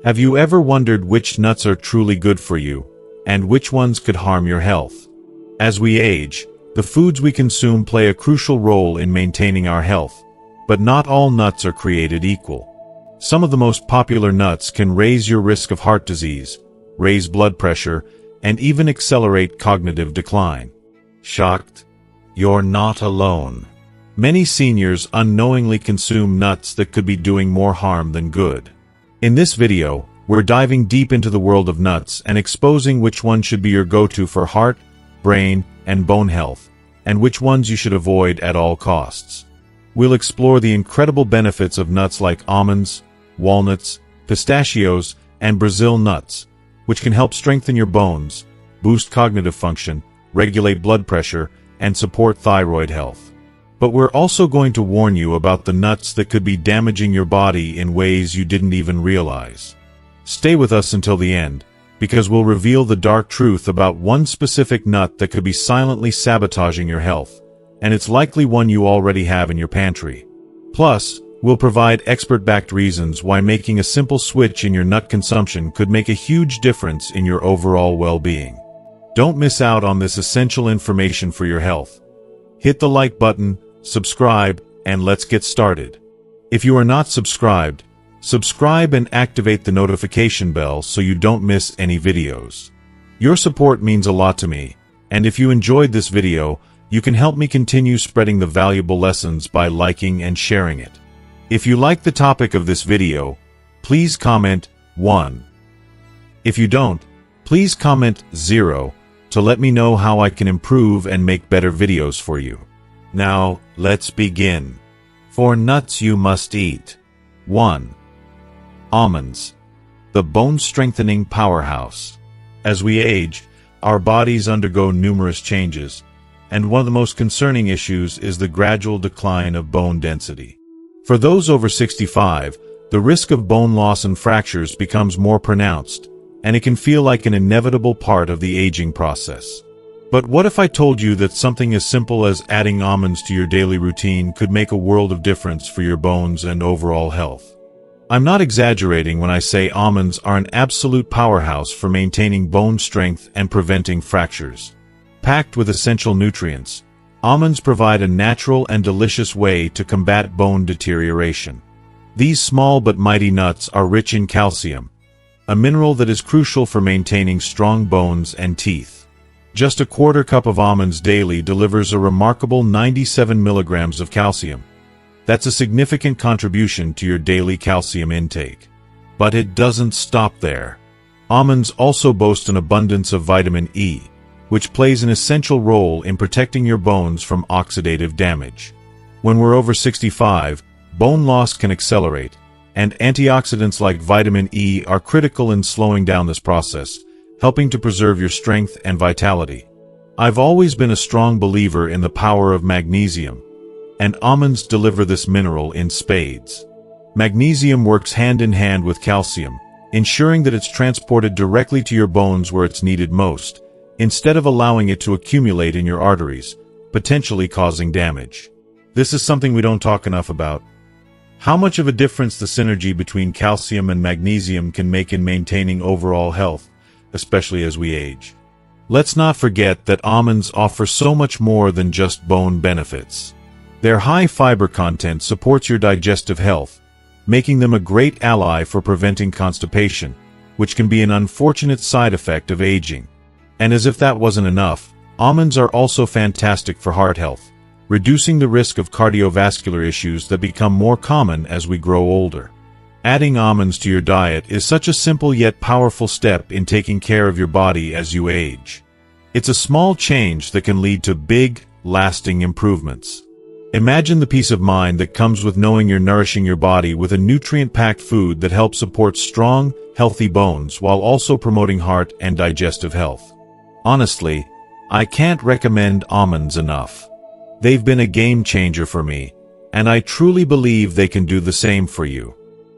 Have you ever wondered which nuts are truly good for you, and which ones could harm your health? As we age, the foods we consume play a crucial role in maintaining our health, but not all nuts are created equal. Some of the most popular nuts can raise your risk of heart disease, raise blood pressure, and even accelerate cognitive decline. Shocked? You're not alone. Many seniors unknowingly consume nuts that could be doing more harm than good. In this video, we're diving deep into the world of nuts and exposing which one should be your go-to for heart, brain, and bone health, and which ones you should avoid at all costs. We'll explore the incredible benefits of nuts like almonds, walnuts, pistachios, and Brazil nuts, which can help strengthen your bones, boost cognitive function, regulate blood pressure, and support thyroid health. But we're also going to warn you about the nuts that could be damaging your body in ways you didn't even realize. Stay with us until the end, because we'll reveal the dark truth about one specific nut that could be silently sabotaging your health, and it's likely one you already have in your pantry. Plus, we'll provide expert-backed reasons why making a simple switch in your nut consumption could make a huge difference in your overall well-being. Don't miss out on this essential information for your health. Hit the like button, subscribe, and let's get started. If you are not subscribed, subscribe and activate the notification bell so you don't miss any videos. Your support means a lot to me, and if you enjoyed this video, you can help me continue spreading the valuable lessons by liking and sharing it. If you like the topic of this video, please comment 1. If you don't, please comment 0 to let me know how I can improve and make better videos for you. Now, let's begin. 4 nuts you must eat. 1. Almonds, the bone-strengthening powerhouse. As we age, our bodies undergo numerous changes, and one of the most concerning issues is the gradual decline of bone density. For those over 65, the risk of bone loss and fractures becomes more pronounced, and it can feel like an inevitable part of the aging process. But what if I told you that something as simple as adding almonds to your daily routine could make a world of difference for your bones and overall health? I'm not exaggerating when I say almonds are an absolute powerhouse for maintaining bone strength and preventing fractures. Packed with essential nutrients, almonds provide a natural and delicious way to combat bone deterioration. These small but mighty nuts are rich in calcium, a mineral that is crucial for maintaining strong bones and teeth. Just a quarter cup of almonds daily delivers a remarkable 97 milligrams of calcium. That's a significant contribution to your daily calcium intake. But it doesn't stop there. Almonds also boast an abundance of vitamin E, which plays an essential role in protecting your bones from oxidative damage. When we're over 65, bone loss can accelerate, and antioxidants like vitamin E are critical in slowing down this process, helping to preserve your strength and vitality. I've always been a strong believer in the power of magnesium, and almonds deliver this mineral in spades. Magnesium works hand in hand with calcium, ensuring that it's transported directly to your bones where it's needed most, instead of allowing it to accumulate in your arteries, potentially causing damage. This is something we don't talk enough about. How much of a difference the synergy between calcium and magnesium can make in maintaining overall health, especially as we age. Let's not forget that almonds offer so much more than just bone benefits. Their high fiber content supports your digestive health, making them a great ally for preventing constipation, which can be an unfortunate side effect of aging. And as if that wasn't enough, almonds are also fantastic for heart health, reducing the risk of cardiovascular issues that become more common as we grow older. Adding almonds to your diet is such a simple yet powerful step in taking care of your body as you age. It's a small change that can lead to big, lasting improvements. Imagine the peace of mind that comes with knowing you're nourishing your body with a nutrient-packed food that helps support strong, healthy bones while also promoting heart and digestive health. Honestly, I can't recommend almonds enough. They've been a game changer for me, and I truly believe they can do the same for you.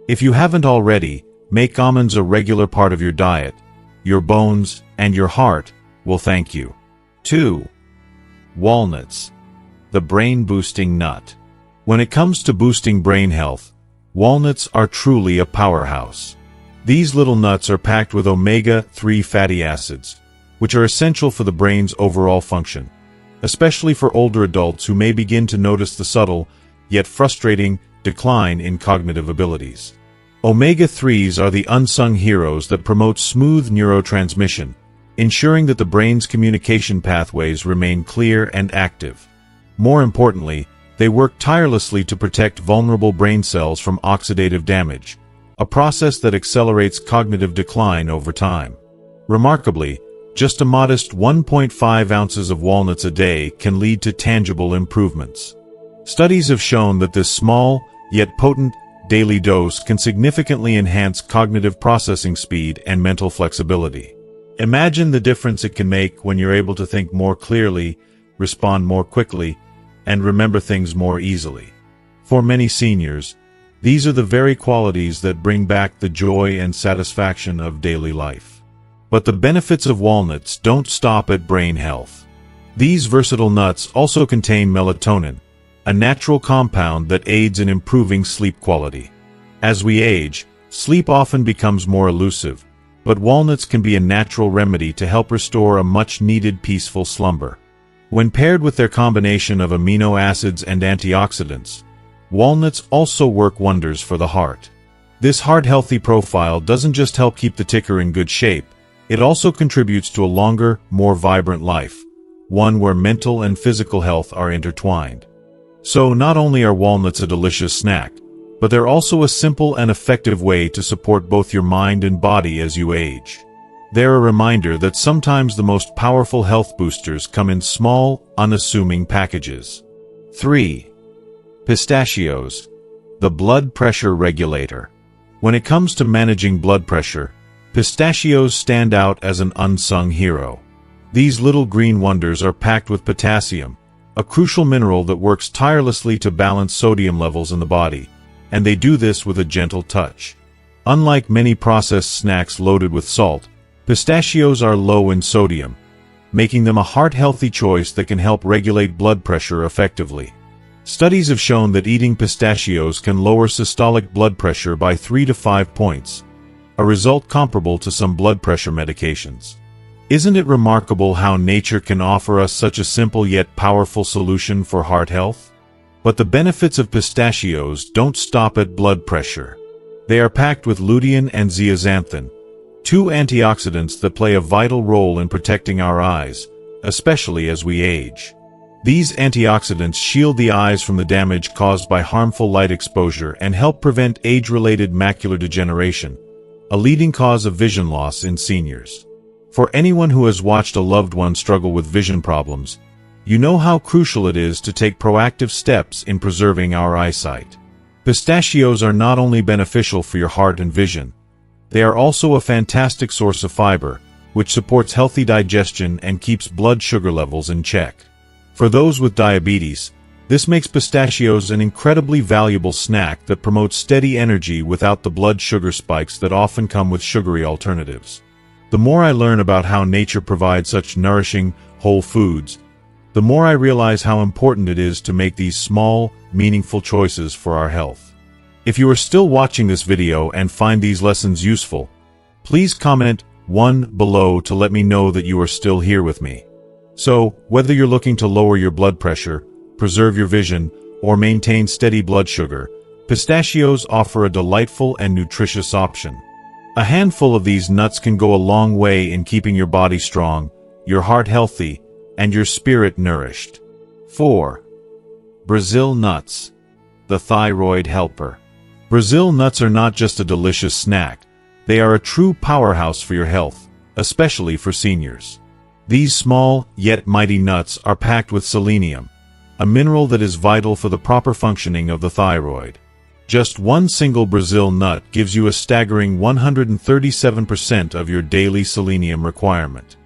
If you haven't already, make almonds a regular part of your diet. Your bones and your heart will thank you. 2. Walnuts, the brain-boosting nut. When it comes to boosting brain health, walnuts are truly a powerhouse. These little nuts are packed with omega-3 fatty acids, which are essential for the brain's overall function, especially for older adults who may begin to notice the subtle, yet frustrating, decline in cognitive abilities. Omega-3s are the unsung heroes that promote smooth neurotransmission, ensuring that the brain's communication pathways remain clear and active. More importantly, they work tirelessly to protect vulnerable brain cells from oxidative damage, a process that accelerates cognitive decline over time. Remarkably, just a modest 1.5 ounces of walnuts a day can lead to tangible improvements. Studies have shown that this small, yet potent, daily dose can significantly enhance cognitive processing speed and mental flexibility. Imagine the difference it can make when you're able to think more clearly, respond more quickly, and remember things more easily. For many seniors, these are the very qualities that bring back the joy and satisfaction of daily life. But the benefits of walnuts don't stop at brain health. These versatile nuts also contain melatonin, a natural compound that aids in improving sleep quality. As we age, sleep often becomes more elusive, but walnuts can be a natural remedy to help restore a much-needed peaceful slumber. When paired with their combination of amino acids and antioxidants, walnuts also work wonders for the heart. This heart-healthy profile doesn't just help keep the ticker in good shape, it also contributes to a longer, more vibrant life, one where mental and physical health are intertwined. So not only are walnuts a delicious snack, but they're also a simple and effective way to support both your mind and body as you age. They're a reminder that sometimes the most powerful health boosters come in small, unassuming packages. 3. Pistachios, the blood pressure regulator. When it comes to managing blood pressure, pistachios stand out as an unsung hero. These little green wonders are packed with potassium, a crucial mineral that works tirelessly to balance sodium levels in the body, and they do this with a gentle touch. Unlike many processed snacks loaded with salt, pistachios are low in sodium, making them a heart-healthy choice that can help regulate blood pressure effectively. Studies have shown that eating pistachios can lower systolic blood pressure by 3 to 5 points, a result comparable to some blood pressure medications. Isn't it remarkable how nature can offer us such a simple yet powerful solution for heart health? But the benefits of pistachios don't stop at blood pressure. They are packed with lutein and zeaxanthin, two antioxidants that play a vital role in protecting our eyes, especially as we age. These antioxidants shield the eyes from the damage caused by harmful light exposure and help prevent age-related macular degeneration, a leading cause of vision loss in seniors. For anyone who has watched a loved one struggle with vision problems, you know how crucial it is to take proactive steps in preserving our eyesight. Pistachios are not only beneficial for your heart and vision, they are also a fantastic source of fiber, which supports healthy digestion and keeps blood sugar levels in check. For those with diabetes, this makes pistachios an incredibly valuable snack that promotes steady energy without the blood sugar spikes that often come with sugary alternatives. The more I learn about how nature provides such nourishing, whole foods, the more I realize how important it is to make these small, meaningful choices for our health. If you are still watching this video and find these lessons useful, please comment 1 below to let me know that you are still here with me. So, whether you're looking to lower your blood pressure, preserve your vision, or maintain steady blood sugar, pistachios offer a delightful and nutritious option. A handful of these nuts can go a long way in keeping your body strong, your heart healthy, and your spirit nourished. 4. Brazil nuts, the thyroid helper. Brazil nuts are not just a delicious snack, they are a true powerhouse for your health, especially for seniors. These small, yet mighty nuts are packed with selenium, a mineral that is vital for the proper functioning of the thyroid. Just one single Brazil nut gives you a staggering 137% of your daily selenium requirement.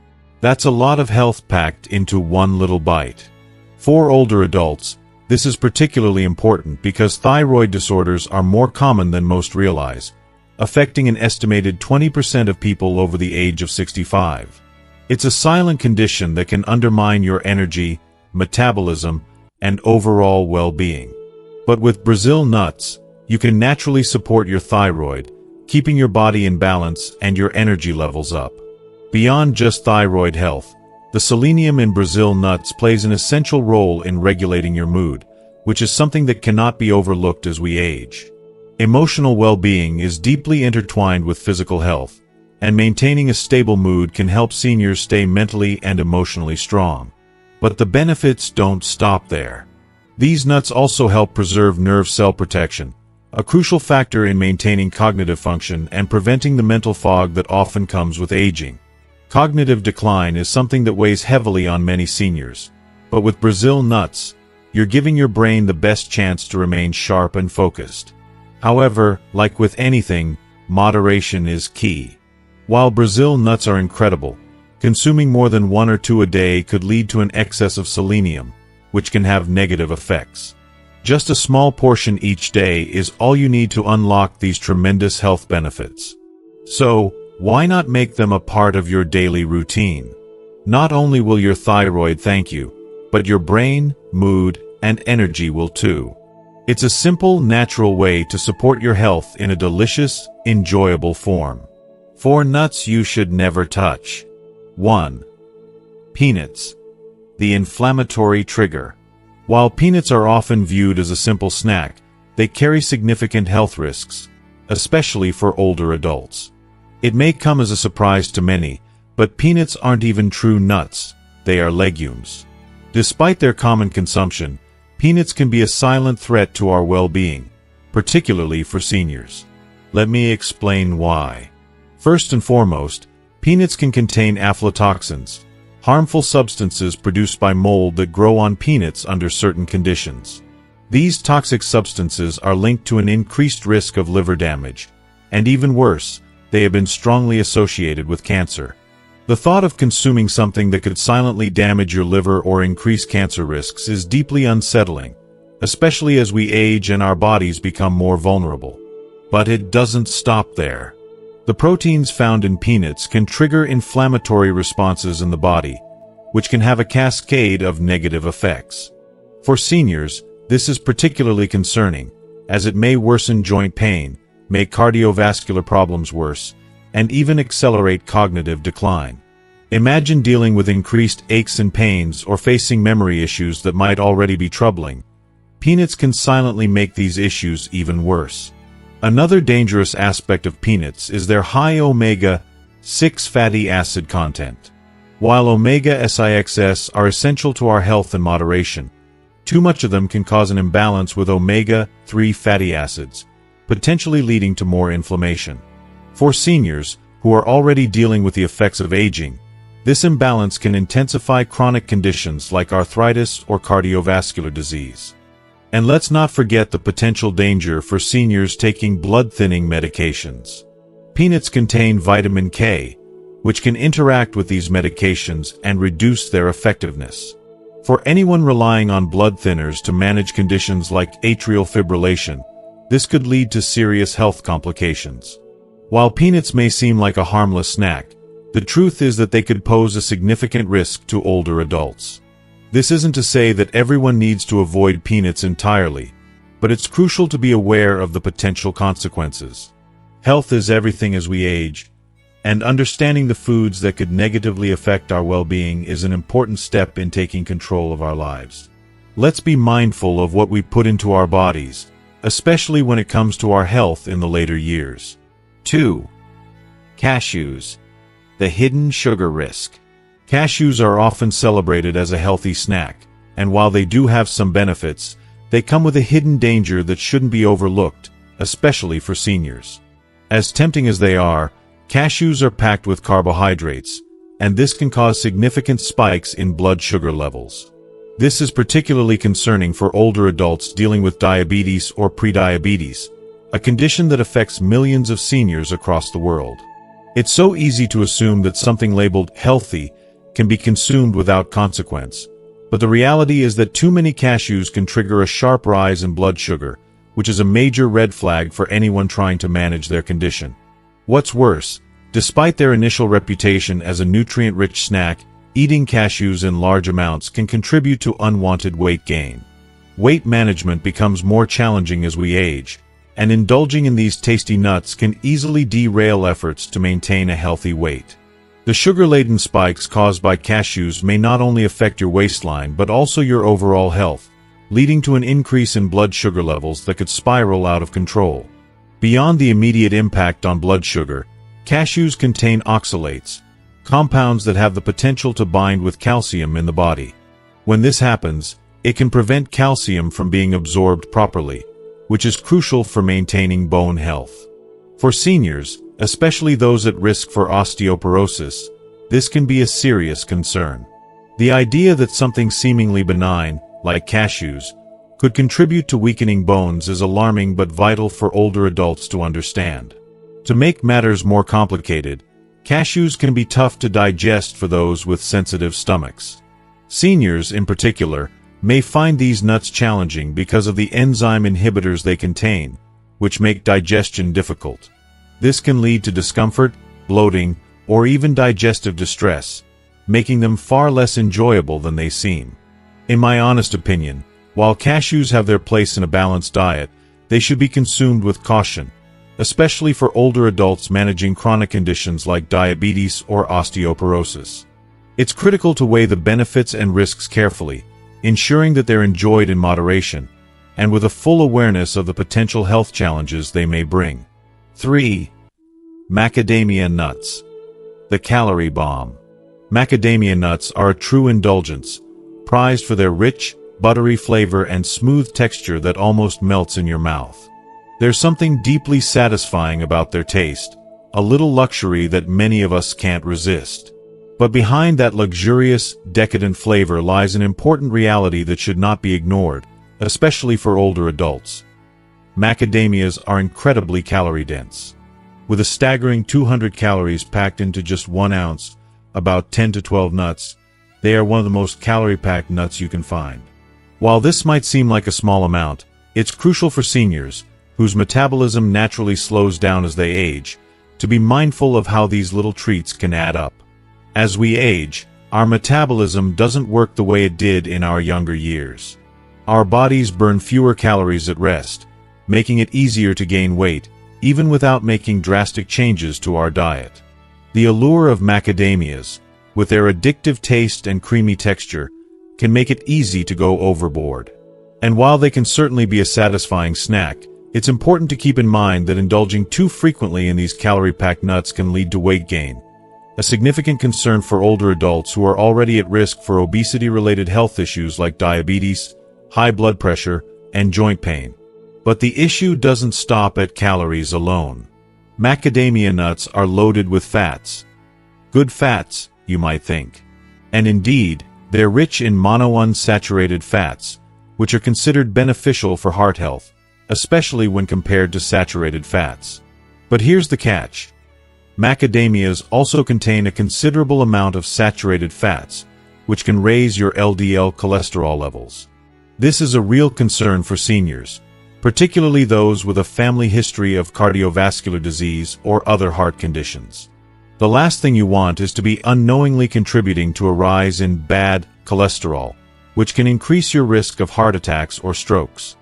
That's a lot of health packed into one little bite. For older adults, this is particularly important because thyroid disorders are more common than most realize, affecting an estimated 20% of people over the age of 65. It's a silent condition that can undermine your energy, metabolism, and overall well-being. But with Brazil nuts, you can naturally support your thyroid, keeping your body in balance and your energy levels up. Beyond just thyroid health, the selenium in Brazil nuts plays an essential role in regulating your mood, which is something that cannot be overlooked as we age. Emotional well-being is deeply intertwined with physical health, and maintaining a stable mood can help seniors stay mentally and emotionally strong. But the benefits don't stop there. These nuts also help preserve nerve cell protection, a crucial factor in maintaining cognitive function and preventing the mental fog that often comes with aging. Cognitive decline is something that weighs heavily on many seniors, but with Brazil nuts, you're giving your brain the best chance to remain sharp and focused. However, like with anything, moderation is key. While Brazil nuts are incredible, consuming more than 1 or 2 a day could lead to an excess of selenium, which can have negative effects. Just a small portion each day is all you need to unlock these tremendous health benefits. So, why not make them a part of your daily routine? Not only will your thyroid thank you, but your brain, mood, and energy will too. It's a simple, natural way to support your health in a delicious, enjoyable form. 4 nuts you should never touch. 1. Peanuts. The inflammatory trigger. While peanuts are often viewed as a simple snack, they carry significant health risks, especially for older adults. It may come as a surprise to many, but peanuts aren't even true nuts, they are legumes. Despite their common consumption, peanuts can be a silent threat to our well-being, particularly for seniors. Let me explain why. First and foremost, peanuts can contain aflatoxins, harmful substances produced by mold that grow on peanuts under certain conditions. These toxic substances are linked to an increased risk of liver damage, and even worse, they have been strongly associated with cancer. The thought of consuming something that could silently damage your liver or increase cancer risks is deeply unsettling, especially as we age and our bodies become more vulnerable. But it doesn't stop there. The proteins found in peanuts can trigger inflammatory responses in the body, which can have a cascade of negative effects. For seniors, this is particularly concerning, as it may worsen joint pain, make cardiovascular problems worse, and even accelerate cognitive decline. Imagine dealing with increased aches and pains or facing memory issues that might already be troubling. Peanuts can silently make these issues even worse. Another dangerous aspect of peanuts is their high omega-6 fatty acid content. While omega-6s are essential to our health in moderation, too much of them can cause an imbalance with omega-3 fatty acids, potentially leading to more inflammation. For seniors, who are already dealing with the effects of aging, this imbalance can intensify chronic conditions like arthritis or cardiovascular disease. And let's not forget the potential danger for seniors taking blood-thinning medications. Peanuts contain vitamin K, which can interact with these medications and reduce their effectiveness. For anyone relying on blood thinners to manage conditions like atrial fibrillation, this could lead to serious health complications. While peanuts may seem like a harmless snack, the truth is that they could pose a significant risk to older adults. This isn't to say that everyone needs to avoid peanuts entirely, but it's crucial to be aware of the potential consequences. Health is everything as we age, and understanding the foods that could negatively affect our well-being is an important step in taking control of our lives. Let's be mindful of what we put into our bodies, especially when it comes to our health in the later years. 2. Cashews. The hidden sugar risk. Cashews are often celebrated as a healthy snack, and while they do have some benefits, they come with a hidden danger that shouldn't be overlooked, especially for seniors. As tempting as they are, cashews are packed with carbohydrates, and this can cause significant spikes in blood sugar levels. This is particularly concerning for older adults dealing with diabetes or prediabetes, a condition that affects millions of seniors across the world. It's so easy to assume that something labeled healthy can be consumed without consequence, but the reality is that too many cashews can trigger a sharp rise in blood sugar, which is a major red flag for anyone trying to manage their condition. What's worse, despite their initial reputation as a nutrient-rich snack, eating cashews in large amounts can contribute to unwanted weight gain. Weight management becomes more challenging as we age, and indulging in these tasty nuts can easily derail efforts to maintain a healthy weight. The sugar-laden spikes caused by cashews may not only affect your waistline but also your overall health, leading to an increase in blood sugar levels that could spiral out of control. Beyond the immediate impact on blood sugar, cashews contain oxalates, compounds that have the potential to bind with calcium in the body. When this happens, it can prevent calcium from being absorbed properly, which is crucial for maintaining bone health. For seniors, especially those at risk for osteoporosis, this can be a serious concern. The idea that something seemingly benign, like cashews, could contribute to weakening bones is alarming but vital for older adults to understand. To make matters more complicated, cashews can be tough to digest for those with sensitive stomachs. Seniors, in particular, may find these nuts challenging because of the enzyme inhibitors they contain, which make digestion difficult. This can lead to discomfort, bloating, or even digestive distress, making them far less enjoyable than they seem. In my honest opinion, while cashews have their place in a balanced diet, they should be consumed with caution, especially for older adults managing chronic conditions like diabetes or osteoporosis. It's critical to weigh the benefits and risks carefully, ensuring that they're enjoyed in moderation, and with a full awareness of the potential health challenges they may bring. 3. Macadamia nuts. The calorie bomb. Macadamia nuts are a true indulgence, prized for their rich, buttery flavor and smooth texture that almost melts in your mouth. There's something deeply satisfying about their taste, a little luxury that many of us can't resist. But behind that luxurious, decadent flavor lies an important reality that should not be ignored, especially for older adults. Macadamias are incredibly calorie-dense. With a staggering 200 calories packed into just 1 ounce, about 10 to 12 nuts, they are one of the most calorie-packed nuts you can find. While this might seem like a small amount, it's crucial for seniors, whose metabolism naturally slows down as they age, to be mindful of how these little treats can add up. As we age, our metabolism doesn't work the way it did in our younger years. Our bodies burn fewer calories at rest, making it easier to gain weight, even without making drastic changes to our diet. The allure of macadamias, with their addictive taste and creamy texture, can make it easy to go overboard. And while they can certainly be a satisfying snack, it's important to keep in mind that indulging too frequently in these calorie-packed nuts can lead to weight gain, a significant concern for older adults who are already at risk for obesity-related health issues like diabetes, high blood pressure, and joint pain. But the issue doesn't stop at calories alone. Macadamia nuts are loaded with fats. Good fats, you might think. And indeed, they're rich in monounsaturated fats, which are considered beneficial for heart health, especially when compared to saturated fats. But here's the catch. Macadamias also contain a considerable amount of saturated fats, which can raise your LDL cholesterol levels. This is a real concern for seniors, particularly those with a family history of cardiovascular disease or other heart conditions. The last thing you want is to be unknowingly contributing to a rise in bad cholesterol, which can increase your risk of heart attacks or strokes.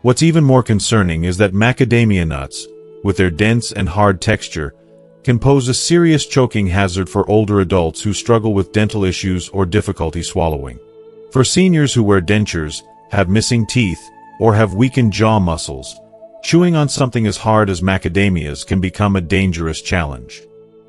What's even more concerning is that macadamia nuts, with their dense and hard texture, can pose a serious choking hazard for older adults who struggle with dental issues or difficulty swallowing. For seniors who wear dentures, have missing teeth, or have weakened jaw muscles, chewing on something as hard as macadamias can become a dangerous challenge.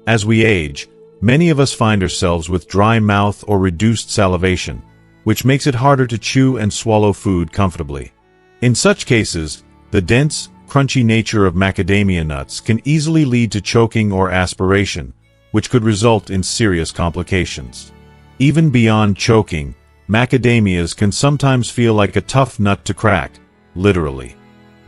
As we age, many of us find ourselves with dry mouth or reduced salivation, which makes it harder to chew and swallow food comfortably. In such cases, the dense, crunchy nature of macadamia nuts can easily lead to choking or aspiration, which could result in serious complications. Even beyond choking, macadamias can sometimes feel like a tough nut to crack, literally.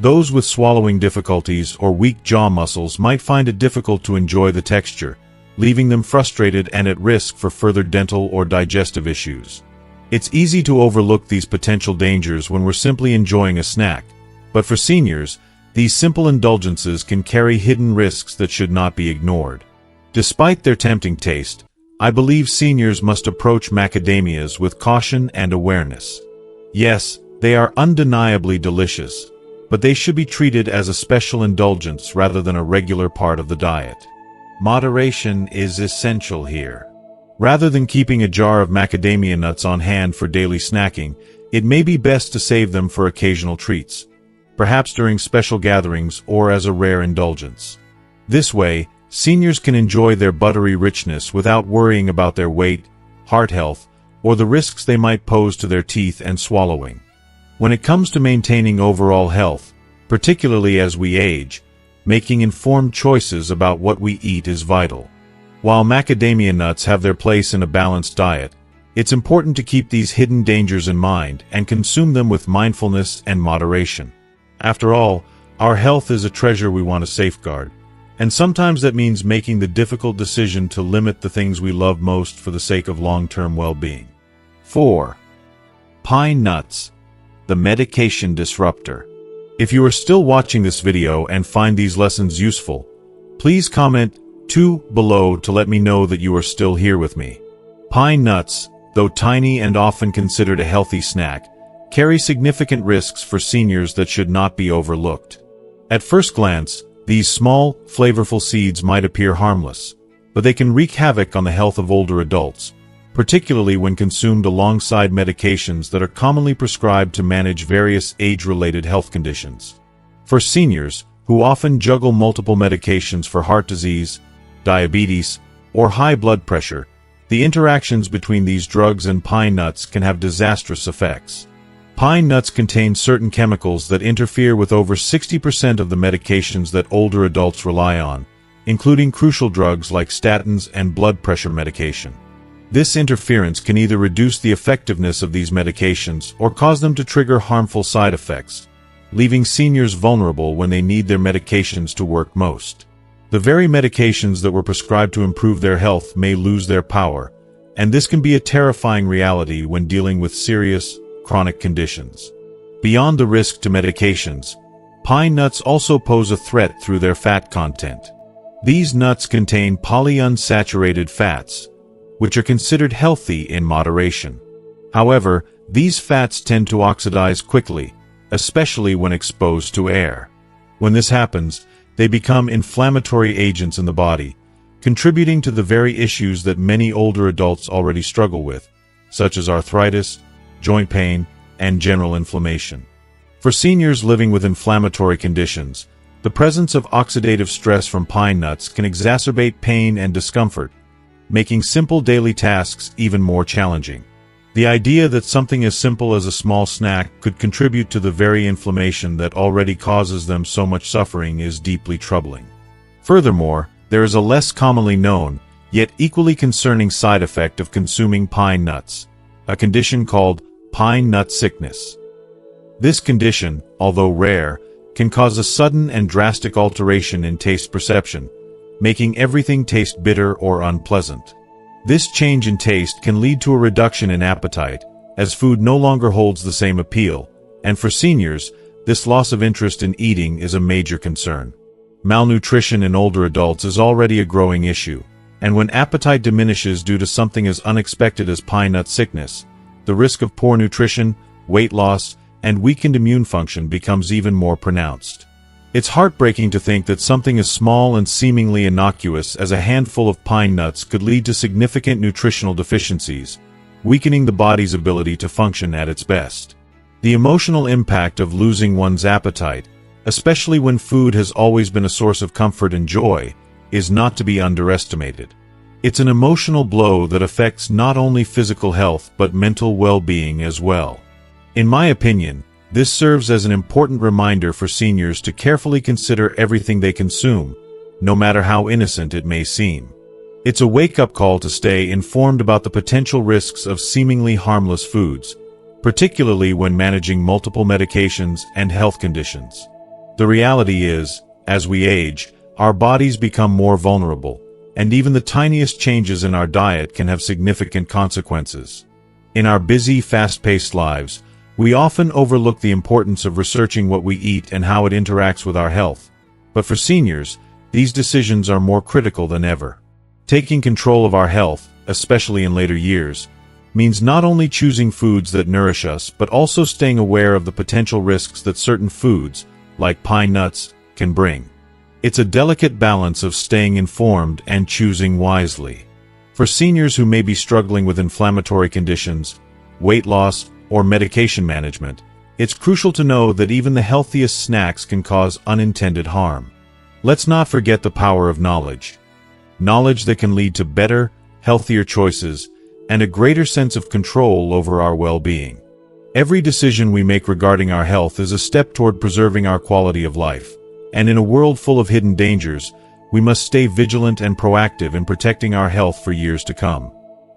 Those with swallowing difficulties or weak jaw muscles might find it difficult to enjoy the texture, leaving them frustrated and at risk for further dental or digestive issues. It's easy to overlook these potential dangers when we're simply enjoying a snack, but for seniors, these simple indulgences can carry hidden risks that should not be ignored. Despite their tempting taste, I believe seniors must approach macadamias with caution and awareness. Yes, they are undeniably delicious, but they should be treated as a special indulgence rather than a regular part of the diet. Moderation is essential here. Rather than keeping a jar of macadamia nuts on hand for daily snacking, it may be best to save them for occasional treats, perhaps during special gatherings or as a rare indulgence. This way, seniors can enjoy their buttery richness without worrying about their weight, heart health, or the risks they might pose to their teeth and swallowing. When it comes to maintaining overall health, particularly as we age, making informed choices about what we eat is vital. While macadamia nuts have their place in a balanced diet, it's important to keep these hidden dangers in mind and consume them with mindfulness and moderation. After all, our health is a treasure we want to safeguard, and sometimes that means making the difficult decision to limit the things we love most for the sake of long-term well-being. 4. Pine nuts, the medication disruptor. If you are still watching this video and find these lessons useful, please comment 2 below to let me know that you are still here with me. Pine nuts, though tiny and often considered a healthy snack, carry significant risks for seniors that should not be overlooked. At first glance, these small, flavorful seeds might appear harmless, but they can wreak havoc on the health of older adults, particularly when consumed alongside medications that are commonly prescribed to manage various age-related health conditions. For seniors, who often juggle multiple medications for heart disease, diabetes, or high blood pressure, the interactions between these drugs and pine nuts can have disastrous effects. Pine nuts contain certain chemicals that interfere with over 60% of the medications that older adults rely on, including crucial drugs like statins and blood pressure medication. This interference can either reduce the effectiveness of these medications or cause them to trigger harmful side effects, leaving seniors vulnerable when they need their medications to work most. The very medications that were prescribed to improve their health may lose their power, and this can be a terrifying reality when dealing with serious, chronic conditions. Beyond the risk to medications, pine nuts also pose a threat through their fat content. These nuts contain polyunsaturated fats, which are considered healthy in moderation. However, these fats tend to oxidize quickly, especially when exposed to air. When this happens, they become inflammatory agents in the body, contributing to the very issues that many older adults already struggle with, such as arthritis, joint pain, and general inflammation. For seniors living with inflammatory conditions, the presence of oxidative stress from pine nuts can exacerbate pain and discomfort, making simple daily tasks even more challenging. The idea that something as simple as a small snack could contribute to the very inflammation that already causes them so much suffering is deeply troubling. Furthermore, there is a less commonly known, yet equally concerning side effect of consuming pine nuts, a condition called pine nut sickness. This condition, although rare, can cause a sudden and drastic alteration in taste perception, making everything taste bitter or unpleasant. This change in taste can lead to a reduction in appetite, as food no longer holds the same appeal, and for seniors, this loss of interest in eating is a major concern. Malnutrition in older adults is already a growing issue, and when appetite diminishes due to something as unexpected as pine nut sickness, the risk of poor nutrition, weight loss, and weakened immune function becomes even more pronounced. It's heartbreaking to think that something as small and seemingly innocuous as a handful of pine nuts could lead to significant nutritional deficiencies, weakening the body's ability to function at its best. The emotional impact of losing one's appetite, especially when food has always been a source of comfort and joy, is not to be underestimated. It's an emotional blow that affects not only physical health but mental well-being as well. In my opinion, this serves as an important reminder for seniors to carefully consider everything they consume, no matter how innocent it may seem. It's a wake-up call to stay informed about the potential risks of seemingly harmless foods, particularly when managing multiple medications and health conditions. The reality is, as we age, our bodies become more vulnerable, and even the tiniest changes in our diet can have significant consequences. In our busy, fast-paced lives, we often overlook the importance of researching what we eat and how it interacts with our health. But for seniors, these decisions are more critical than ever. Taking control of our health, especially in later years, means not only choosing foods that nourish us but also staying aware of the potential risks that certain foods, like pine nuts, can bring. It's a delicate balance of staying informed and choosing wisely. For seniors who may be struggling with inflammatory conditions, weight loss, or medication management, it's crucial to know that even the healthiest snacks can cause unintended harm. Let's not forget the power of knowledge. Knowledge that can lead to better, healthier choices and a greater sense of control over our well-being. Every decision we make regarding our health is a step toward preserving our quality of life. And in a world full of hidden dangers, we must stay vigilant and proactive in protecting our health for years to come.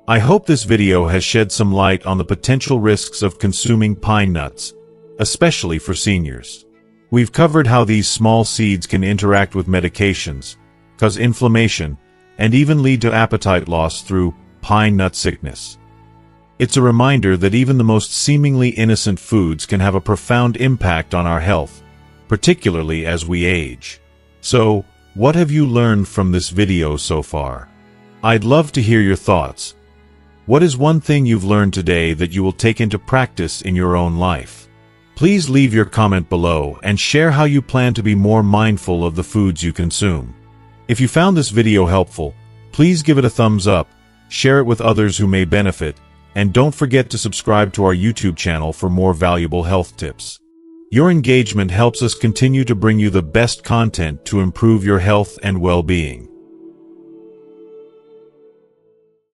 I hope this video has shed some light on the potential risks of consuming pine nuts, especially for seniors. We've covered how these small seeds can interact with medications, cause inflammation, and even lead to appetite loss through pine nut sickness. It's a reminder that even the most seemingly innocent foods can have a profound impact on our health, particularly as we age. So, what have you learned from this video so far? I'd love to hear your thoughts. What is one thing you've learned today that you will take into practice in your own life? Please leave your comment below and share how you plan to be more mindful of the foods you consume. If you found this video helpful, please give it a thumbs up, share it with others who may benefit, and don't forget to subscribe to our YouTube channel for more valuable health tips. Your engagement helps us continue to bring you the best content to improve your health and well-being.